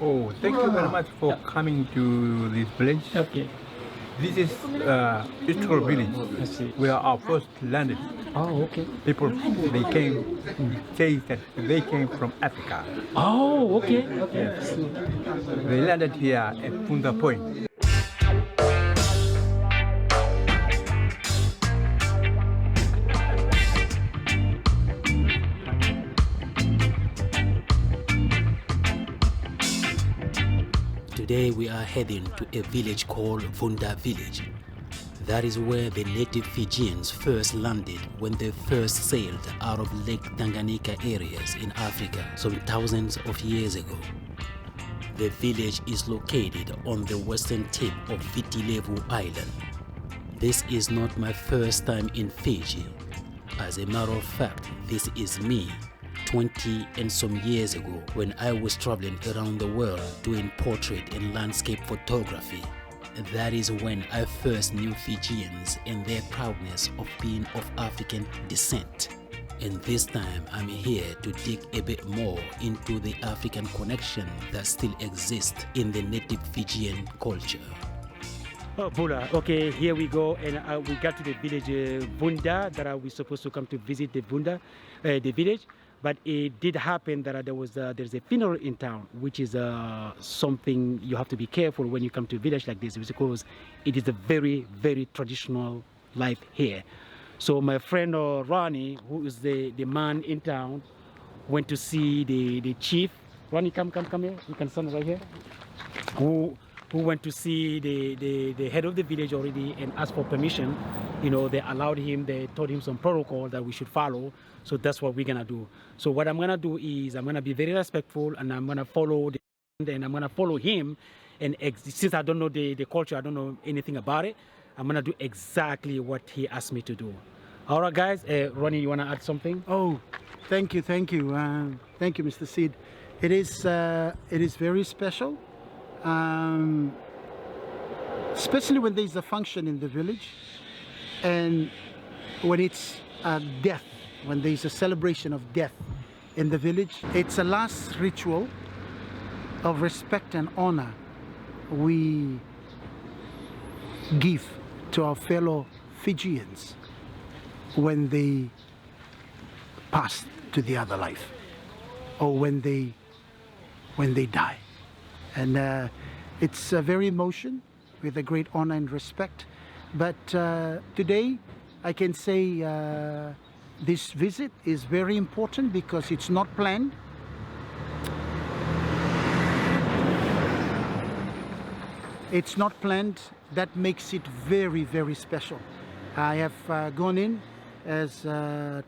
Oh, thank you very much for coming to this village. Okay. This is historical village I see. where our first landed. Oh, okay. People, they came, say that they came from Africa. Oh, okay. Okay. Yes. They landed here at Punda Point. Today we are heading to a village called Vunda Village. That is where the native Fijians first landed when they first sailed out of Lake Tanganyika areas in Africa some thousands of years ago. The village is located on the western tip of Vitilevu Island. This is not my first time in Fiji. As a matter of fact, this is me 20 and some years ago when I was traveling around the world doing portrait and landscape photography. That is when I first knew Fijians and their proudness of being of African descent. And this time I'm here to dig a bit more into the African connection that still exists in the native Fijian culture. Oh, Bula. Okay, here we go, and we got to the village Vunda that we're supposed to come to visit the Vunda, the village. But it did happen that there's a funeral in town, which is something you have to be careful when you come to a village like this, because it is a very, very traditional life here. So my friend Ronnie, who is the man in town, went to see the chief. Ronnie, come here. You can stand right here. Who went to see the head of the village already and asked for permission. You know, they allowed him, they taught him some protocol that we should follow. So that's what we're gonna do. So what I'm gonna do is I'm gonna be very respectful, and I'm gonna follow and I'm gonna follow him. And since I don't know the culture, I don't know anything about it, I'm gonna do exactly what he asked me to do. All right, guys. Ronnie, you wanna add something? Oh, thank you. Thank you, Mr. Sid. It is very special. Especially when there's a function in the village, and when it's death, when there's a celebration of death in the village. It's a last ritual of respect and honor we give to our fellow Fijians when they pass to the other life, or when they die. And it's a very emotion with a great honor and respect. But today I can say this visit is very important because it's not planned. It's not planned. That makes it very, very special. I have gone in as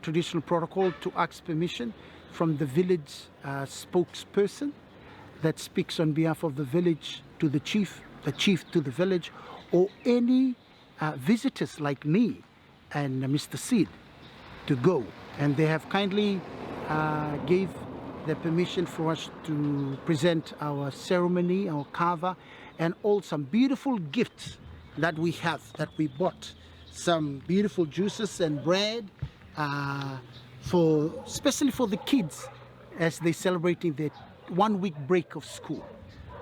traditional protocol to ask permission from the village spokesperson that speaks on behalf of the village to the chief to the village, or any visitors like me and Mr. Sid to go. And they have kindly gave the permission for us to present our ceremony, our kava, and all some beautiful gifts that we have, that we bought. Some beautiful juices and bread, especially for the kids as they're celebrating their 1 week break of school.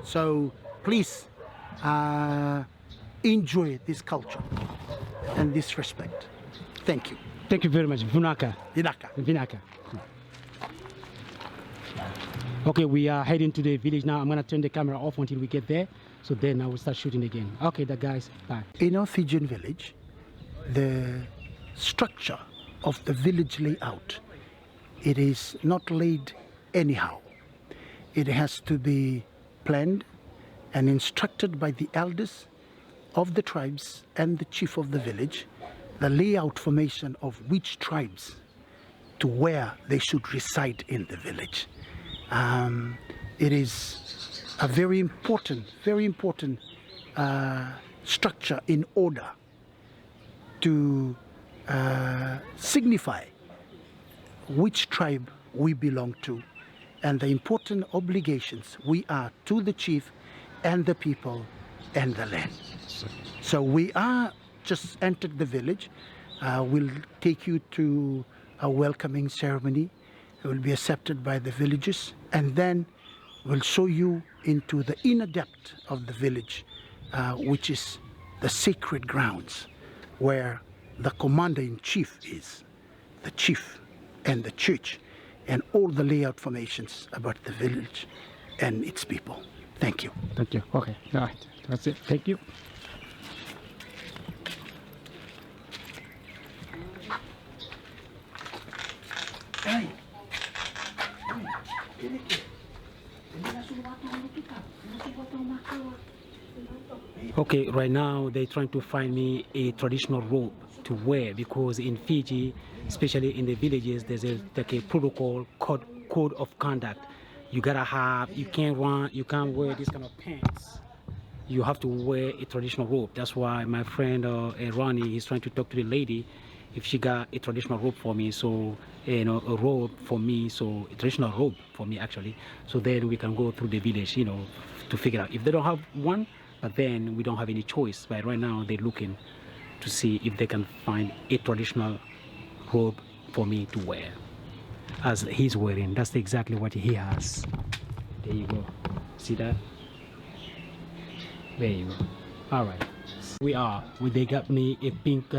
So please enjoy this culture and this respect. Thank you. Thank you very much. Vinaka. Vinaka. Okay, we are heading to the village now. I'm going to turn the camera off until we get there. So then I will start shooting again. Okay, guys, bye. In our Fijian village, the structure of the village layout, it is not laid anyhow. It has to be planned and instructed by the elders of the tribes and the chief of the village, the layout formation of which tribes to where they should reside in the village. It is a very important structure in order to signify which tribe we belong to and the important obligations we are to the chief and the people and the land. So we are just entered the village. We'll take you to a welcoming ceremony. It will be accepted by the villagers, and then will show you into the inner depth of the village, which is the sacred grounds where the commander-in-chief is, the chief and the church, and all the layout formations about the village and its people. Thank you. Thank you. Okay, all right, that's it. Thank you. Okay, right now they're trying to find me a traditional robe to wear, because in Fiji, especially in the villages, there's like a protocol code of conduct. You gotta have, you can't wear this kind of pants. You have to wear a traditional robe. That's why my friend Ronnie is trying to talk to the lady if she got a traditional robe for me. So a robe for me, so a traditional robe for me actually. So then we can go through the village, to figure out if they don't have one. But then we don't have any choice. But right now they're looking to see if they can find a traditional robe for me to wear, as he's wearing. That's exactly what he has. There you go. See that? There you go. All right. They got me a pink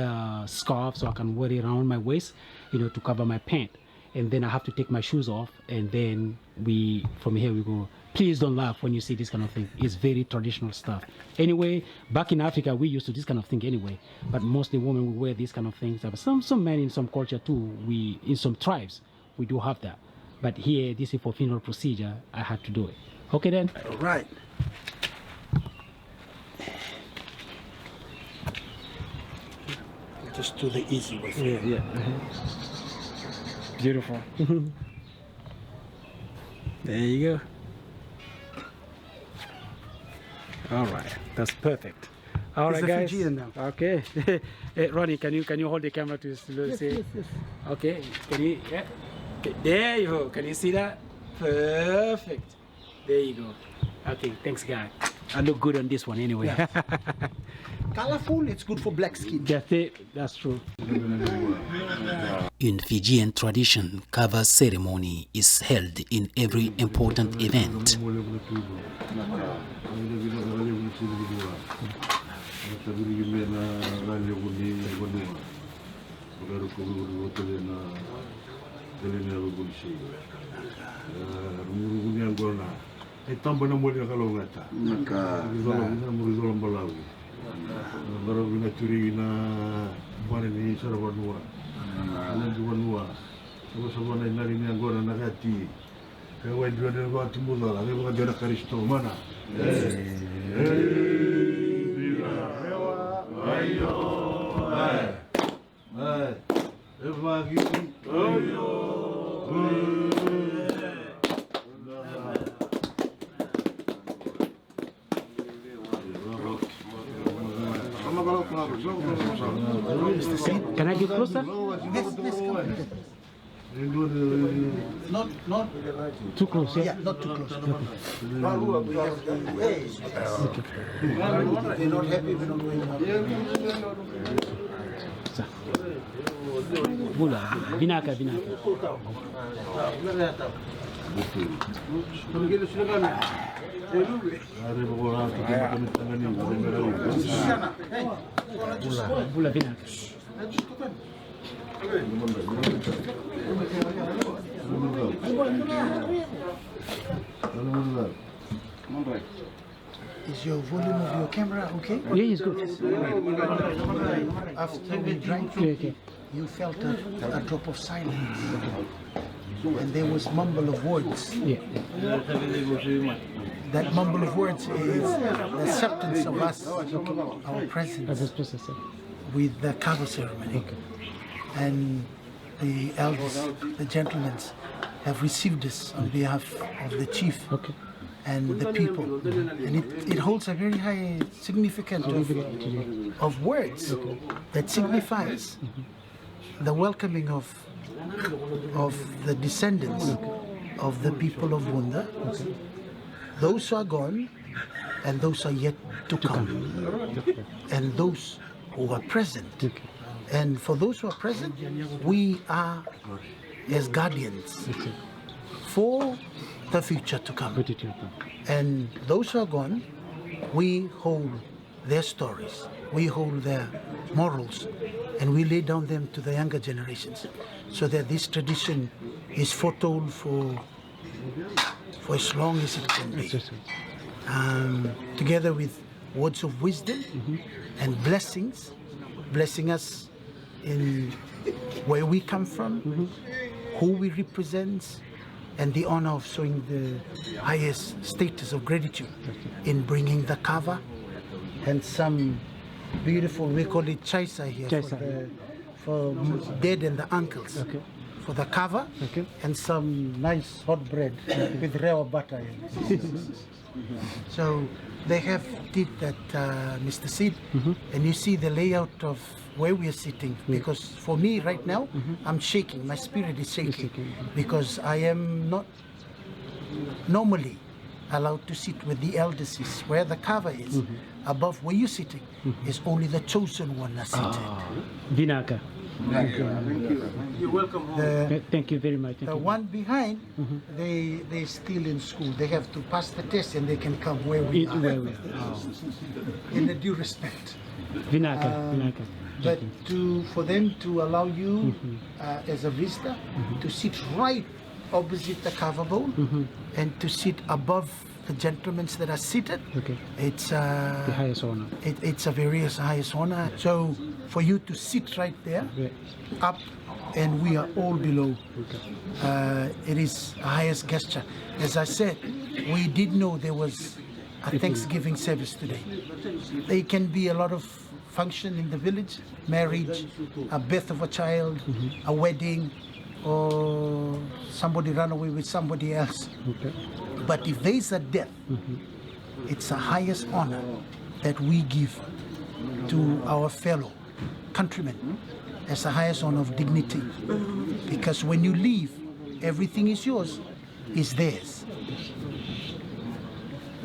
scarf so I can wear it around my waist, to cover my pant. And then I have to take my shoes off, and then from here we go. Please don't laugh when you see this kind of thing. It's very traditional stuff. Anyway, back in Africa, we used to this kind of thing anyway. But mostly women will wear these kind of things. Some men in some culture too. In some tribes, we do have that. But here, this is for funeral procedure. I had to do it. Okay then. All right. Just do the easy way. Yeah. Beautiful. There you go. All right, that's perfect. All right, guys. Fijian now. Okay. Hey, Ronnie, can you hold the camera to say? Yes. Okay. Can you? Yeah. There you go. Can you see that? Perfect. There you go. Okay. Thanks, guy. I look good on this one anyway. Yeah. Colorful. It's good for black skin. That's it. That's true. In Fijian tradition, cover ceremony is held in every important event. Can I get closer? Yes, come on. Not Too close, yeah? Yeah, not too close. They're not happy when I'm going Bula, binaka. Bula binaka. Is your volume of your camera okay? Yeah, it's good. After we drank, Okay. you felt a drop of silence. And there was mumble of words. Yeah. That mumble of words is the acceptance of us, our presence, with the cover ceremony. Okay. And the elders, the gentlemen, have received us on behalf of the chief and the people. And it holds a very high significance of words that signifies the welcoming of the descendants of the people of Bunda, those who are gone and those who are yet to come, and those who are present. And for those who are present, we are as guardians for the future to come. And those who are gone, we hold their stories, we hold their morals, and we lay down them to the younger generations, so that this tradition is foretold for as long as it can be. Together with words of wisdom and blessings, blessing us in where we come from, who we represent, and the honor of showing the highest status of gratitude in bringing the kava and some beautiful, we call it chaisa here, for dad and the uncles. For the kava and some nice hot bread with real butter in it. So they have did that, Mr. Sid, and you see the layout of where we are sitting, because for me right now, I'm shaking, my spirit is shaking, because I am not normally allowed to sit with the elders. Where the kava is, above where you're sitting, is only the chosen one are seated. Vinaka. You're welcome home. Thank you very much. The one behind, they're still in school. They have to pass the test and they can come where we are. In a due respect. Vinaka. But for them to allow you as a visitor to sit right opposite the kava bowl and to sit above the gentlemen that are seated, it's the highest honor. It's a very highest honor. So for you to sit right there, up, and we are all below, it is a highest gesture. As I said, we did know there was a Thanksgiving service today. There can be a lot of function in the village, marriage, a birth of a child, a wedding, or somebody run away with somebody else. But if there is a death, it's the highest honor that we give to our fellow countrymen as the highest honor of dignity. Because when you leave, everything is yours, is theirs.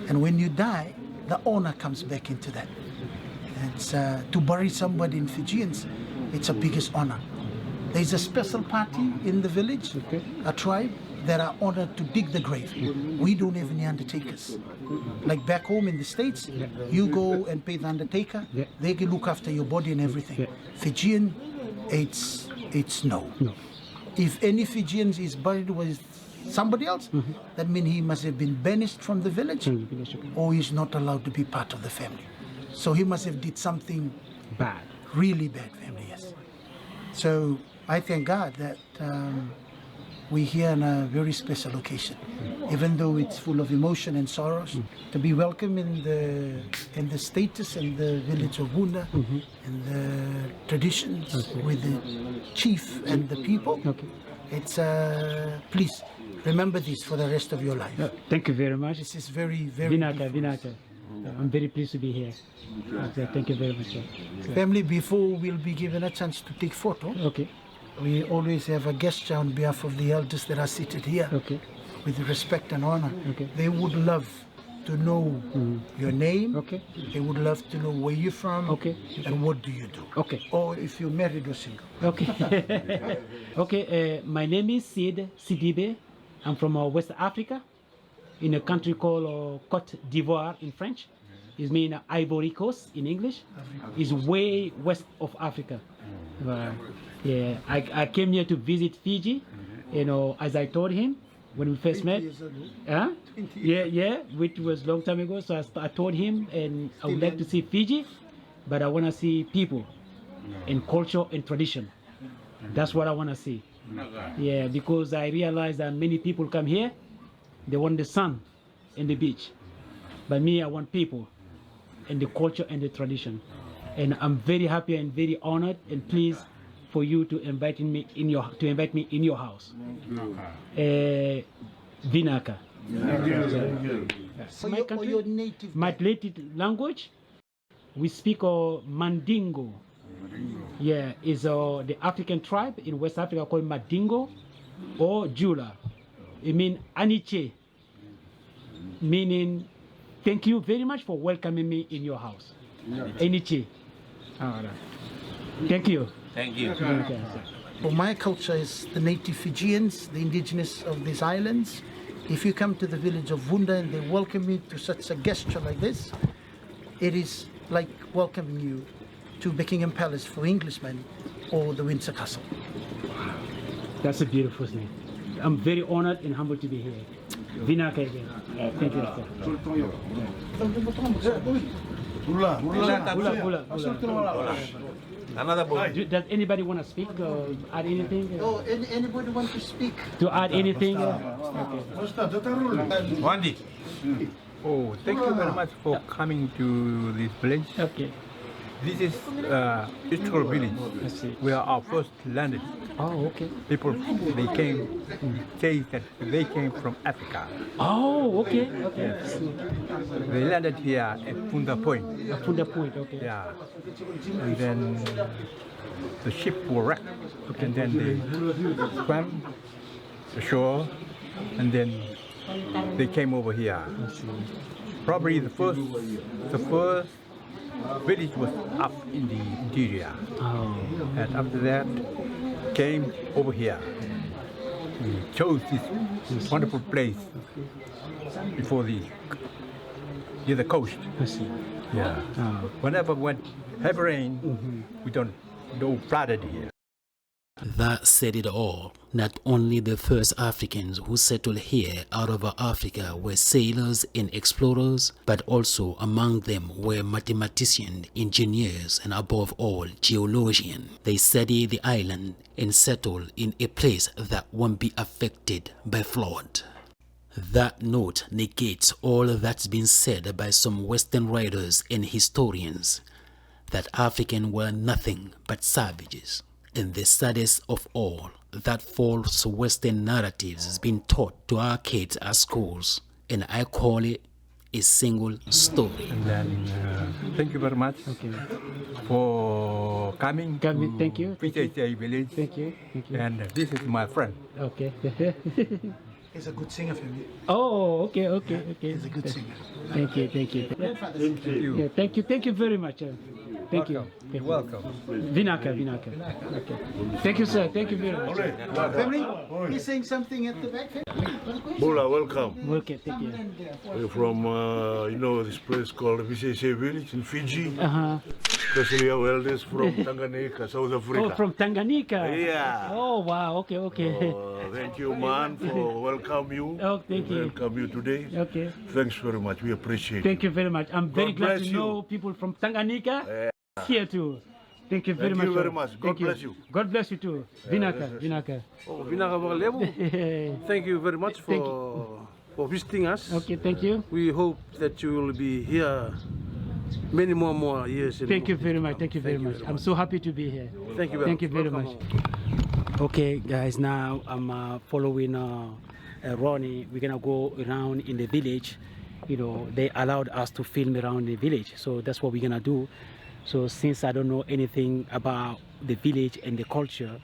And when you die, the honor comes back into that. It's, to bury somebody in Fijians, it's the biggest honor. There's a special party in the village, a tribe, that are honored to dig the grave. We don't have any undertakers. Like back home in the States, you go and pay the undertaker, they can look after your body and everything. Fijian, it's no. If any Fijians is buried with somebody else, that means he must have been banished from the village, or he's not allowed to be part of the family. So he must have did something bad, really bad family, yes. So I thank God that we're here on a very special occasion, even though it's full of emotion and sorrows, to be welcome in the status and the village of Bunda and the traditions with the chief and the people. It's please remember this for the rest of your life. Thank you very much. This is very, very Vinaka. I'm very pleased to be here. Thank you very much. Family, before we'll be given a chance to take photo, we always have a gesture on behalf of the elders that are seated here, with respect and honor. They would love to know your name. They would love to know where you're from and what do you do. Or if you're married or single. My name is Sidibe. I'm from West Africa, in a country called Côte d'Ivoire in French. It means Ivory Coast in English. It's way west of Africa. Yeah, I came here to visit Fiji, you know, as I told him when we first met. Which was a long time ago. So I told him, and I would like to see Fiji, but I want to see people and culture and tradition. That's what I want to see. Yeah, because I realize that many people come here, they want the sun and the beach. But me, I want people and the culture and the tradition. And I'm very happy and very honored and pleased for you to invite me in your house. Vinaka. My country, my native language, we speak Mandingo. Yeah, is the African tribe in West Africa called Mandingo or Jula. It means Aniche, meaning thank you very much for welcoming me in your house. Aniche. Thank you. Thank you. Okay. Well, my culture is the native Fijians, the indigenous of these islands. If you come to the village of Vunda and they welcome you to such a gesture like this, it is like welcoming you to Buckingham Palace for Englishmen or the Windsor Castle. That's a beautiful thing. I'm very honored and humbled to be here. Vinaka again. Thank you, sir. Another boy. Does anybody want to speak or add anything? Oh, anybody want to speak? To add anything? Wandi. Oh, thank you very much for coming to this village. Okay. This is historical village I see. where our first landed. Oh, okay. People, they came, say that they came from Africa. Oh, okay. Okay. They landed here at Funda Point. From the point, okay. Yeah. And then the ship were wrecked. And then they swam ashore. And then they came over here. Probably the first village was up in the interior. Oh. And after that, came over here. We chose this wonderful place before near the coast. I see. Yeah. Oh. Whenever went heavy rain, we don't flooded here. That said it all. Not only the first Africans who settled here out of Africa were sailors and explorers, but also among them were mathematicians, engineers, and above all, geologians. They studied the island and settled in a place that won't be affected by flood. That note negates all that's been said by some Western writers and historians, that Africans were nothing but savages. And the saddest of all, that false Western narratives has been taught to our kids at schools, and I call it a single story. And then thank you very much for coming. Thank you. PJJ village. Thank you. Thank you. And this is my friend. Okay. He's a good singer for me. Oh, okay. He's a good singer. Thank you. Thank you. Yeah, thank you very much. Thank you. You're welcome. Vinaka. Okay. Thank you, sir. Thank you very much. Family, he's saying something at the back. Bula, welcome. Okay, thank you. We're from, this place called Francais village in Fiji. Uh-huh. Especially our elders from Tanganyika, South Africa. Oh, from Tanganyika. Yeah. Oh, wow. Okay. Thank you, man, for welcome you. Oh, thank you. Welcome you today. Okay. Thanks very much. We appreciate it. Thank you very much. I'm very God glad bless to you. know people from Tanganyika here too. Thank you very Thank much. you sir. very much. God Thank bless you. God bless you too. Vinaka. Oh, Vinaka Bakalebo. Thank you very much for visiting us. Okay, thank you. We hope that you will be here many more years. Thank you very much. Thank you very much. I'm so happy to be here. Thank you very much. Okay, guys, now I'm following Ronnie. We're gonna go around in the village. You know, they allowed us to film around the village, so that's what we're gonna do. So since I don't know anything about the village and the culture,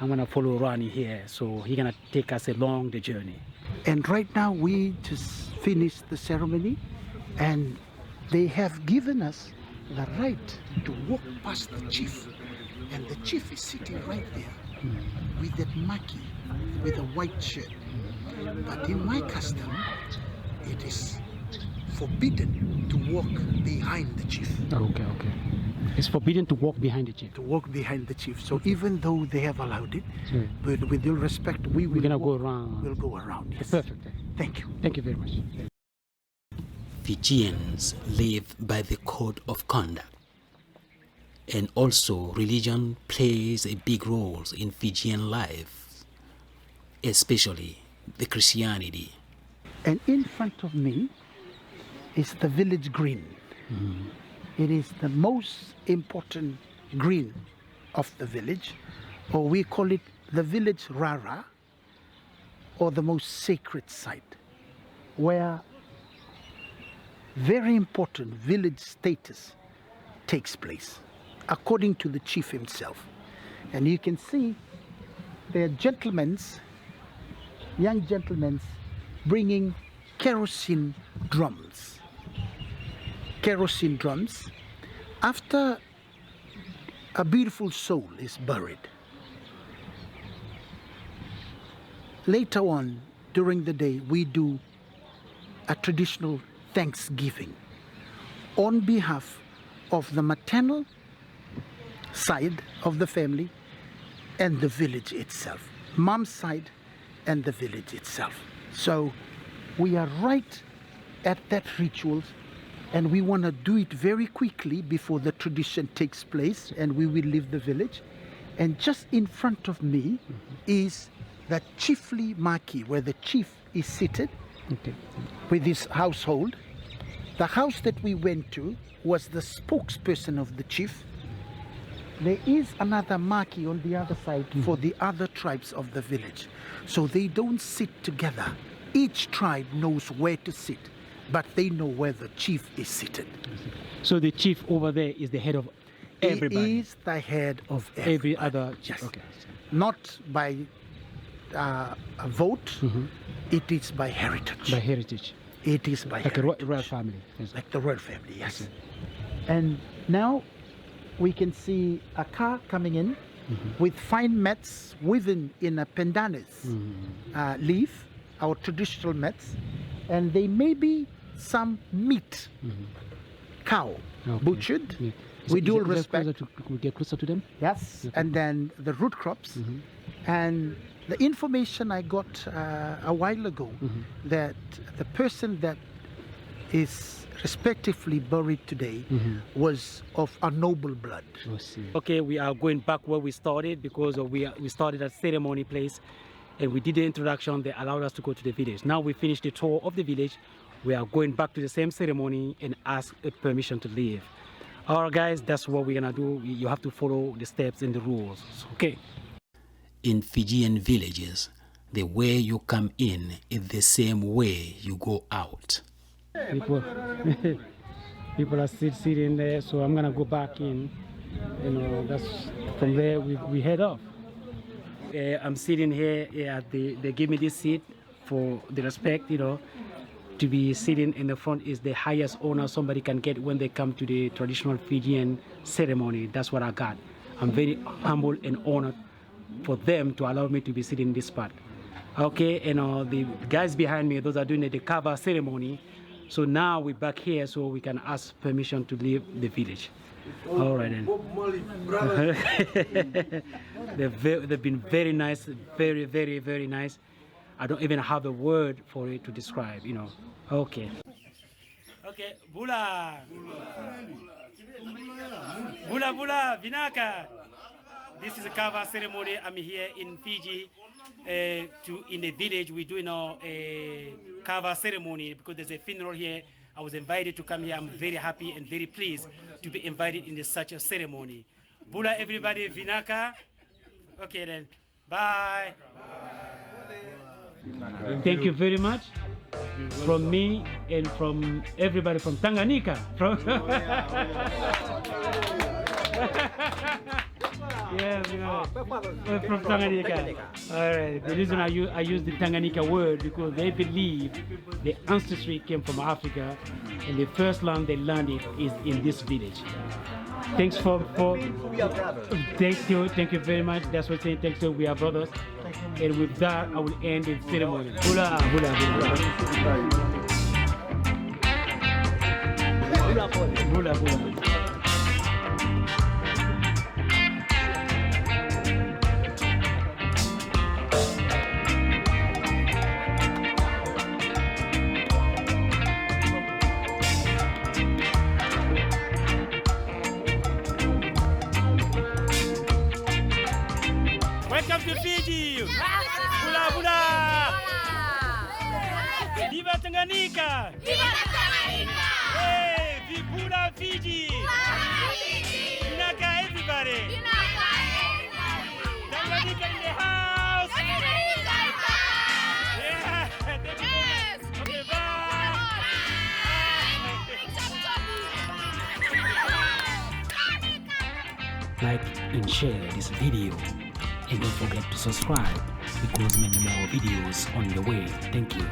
I'm gonna follow Ronnie here. So he's gonna take us along the journey. And right now we just finished the ceremony, and they have given us the right to walk past the chief. And the chief is sitting right there with that maki, with a white shirt. But in my custom, it is forbidden to walk behind the chief. Okay. It's forbidden to walk behind the chief. To walk behind the chief. So even though they have allowed it, but with due respect, we're gonna go around. We'll go around. Yes. Perfect. Thank you. Thank you very much. Fijians live by the code of conduct. And also religion plays a big role in Fijian life, especially the Christianity. And in front of me is the village green. It is the most important green of the village, or we call it the village rara, or the most sacred site, where very important village status takes place, according to the chief himself. And you can see there are young gentlemen bringing kerosene drums. After a beautiful soul is buried, Later on, during the day, we do a traditional Thanksgiving on behalf of the maternal side of the family and the village itself, mom's side and the village itself. So we are right at that ritual, and we want to do it very quickly before the tradition takes place and we will leave the village. And just in front of me is the chiefly maki, where the chief is seated with his household. The house that we went to was the spokesperson of the chief. There is another maki on the other side for the other tribes of the village. So they don't sit together. Each tribe knows where to sit, but they know where the chief is seated. So the chief over there is the head of everybody? He is the head of every everybody. other chief. Yes. Okay. Not by a vote, it is by heritage. By heritage. It is by Like heritage. a royal family. Yes. Like the royal family, yes. And now we can see a car coming in with fine mats woven in a pandanus leaf, our traditional mats, and there may be some meat, cow, butchered. Yeah. With due Is it respect. closer to, we get closer to them? Yes, and then the root crops. And the information I got a while ago that the person that is respectively buried today was of a noble blood. Okay, we are going back where we started because we started at ceremony place and we did the introduction. They allowed us to go to the village. Now we finished the tour of the village. We are going back to the same ceremony and ask permission to leave. All right, guys, that's what we're gonna do. You have to follow the steps and the rules. Okay. In Fijian villages, the way you come in is the same way you go out. People, people are sitting there, so I'm gonna go back in. You know, that's from there we head off. I'm sitting here. They give me this seat for the respect, you know. To be sitting in the front is the highest honor somebody can get when they come to the traditional Fijian ceremony. That's what I got. I'm very humble and honored for them to allow me to be sitting in this spot. Okay, and the guys behind me, those are doing the kava ceremony. So now we're back here so we can ask permission to leave the village. All right then. They've been very nice, very, very, very nice. I don't even have a word for it to describe, you know. Okay. Okay, bula. Bula bula, vinaka. This is a kava ceremony. I'm here in Fiji. In the village, we're doing a kava ceremony because there's a funeral here. I was invited to come here. I'm very happy and very pleased to be invited in such a ceremony. Bula everybody, vinaka. Okay then, bye. Thank you very much from me and from everybody from Tanganyika. From Tanganyika. All right. The reason I use the Tanganyika word because they believe the ancestry came from Africa, and the first land they landed is in this village. Thanks for thank you very much. That's what I'm saying. Thanks to we are brothers. And with that, I will end the ceremony. Hula, hula, hula. Hula, hula. Welcome to Fiji! Bula bula! Viva Tanganyika! Viva Tanganyika! Hey, Viva Fiji! Vinaka everybody! Vinaka everybody! Tanganyika in the house! Tanganyika in the house! Yeah! Yes! Okay, bye! Like and share this video. And don't forget to subscribe because many more videos on the way. Thank you.